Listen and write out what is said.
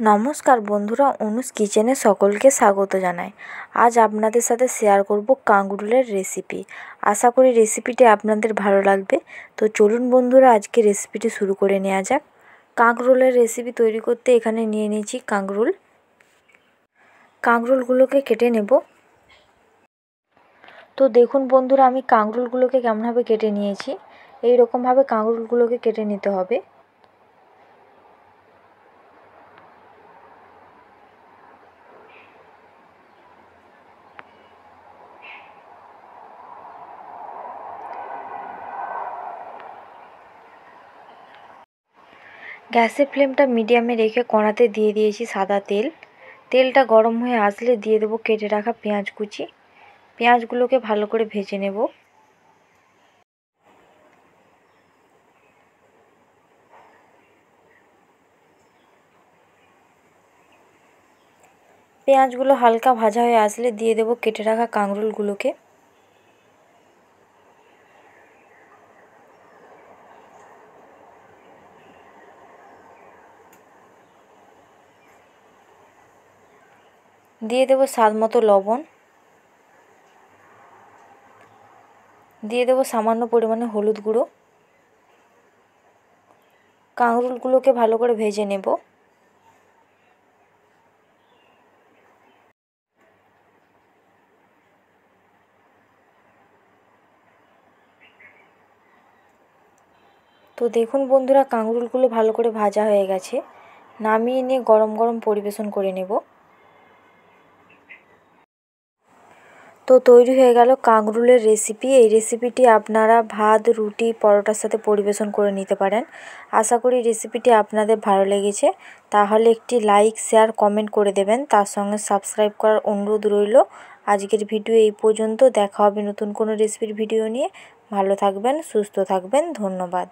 নমস্কার বন্ধুরা, অনুজ কিচেনে সকলকে স্বাগত জানাই। আজ আপনাদের সাথে শেয়ার করব কাঁকরোলের রেসিপি। আশা করি রেসিপিটি আপনাদের ভালো লাগবে। তো চলুন বন্ধুরা, আজকে রেসিপিটি শুরু করে নেওয়া যাক। কাঁকরোলের রেসিপি তৈরি করতে এখানে নিয়ে নিয়েছি কাঁকরোলগুলোকে কেটে নেব। তো দেখুন বন্ধুরা, আমি কাঁকরোলগুলোকে কেমনভাবে কেটে নিয়েছি। এই রকমভাবে কাঁকরোলগুলোকে কেটে নিতে হবে। গ্যাসের ফ্লেমটা মিডিয়ামে রেখে কড়াতে দিয়ে দিয়েছি সাদা তেল। তেলটা গরম হয়ে আসলে দিয়ে দেবো কেটে রাখা পেঁয়াজ কুচি। পেঁয়াজগুলোকে ভালো করে ভেজে নেব। পেঁয়াজগুলো হালকা ভাজা হয়ে আসলে দিয়ে দেবো কেটে রাখা কাঁকরোলগুলোকে। দিয়ে দেবো স্বাদ মতো লবণ। দিয়ে দেবো সামান্য পরিমাণে হলুদ গুঁড়ো। কাঁকরোলগুলোকে ভালো করে ভেজে নেব। তো দেখুন বন্ধুরা, কাঁকরোলগুলো ভালো করে ভাজা হয়ে গেছে। নামিয়ে নিয়ে গরম গরম পরিবেশন করে নেব। তো তৈরি হয়ে গেল কাঁকরোলের রেসিপি। এই রেসিপিটি আপনারা ভাত, রুটি, পরোটার সাথে পরিবেশন করে নিতে পারেন। আশা করি রেসিপিটি আপনাদের ভালো লেগেছে। তাহলে একটি লাইক, শেয়ার, কমেন্ট করে দেবেন। তার সঙ্গে সাবস্ক্রাইব করার অনুরোধ রইল। আজকের ভিডিও এই পর্যন্ত। দেখা হবে নতুন কোনো রেসিপির ভিডিও নিয়ে। ভালো থাকবেন, সুস্থ থাকবেন। ধন্যবাদ।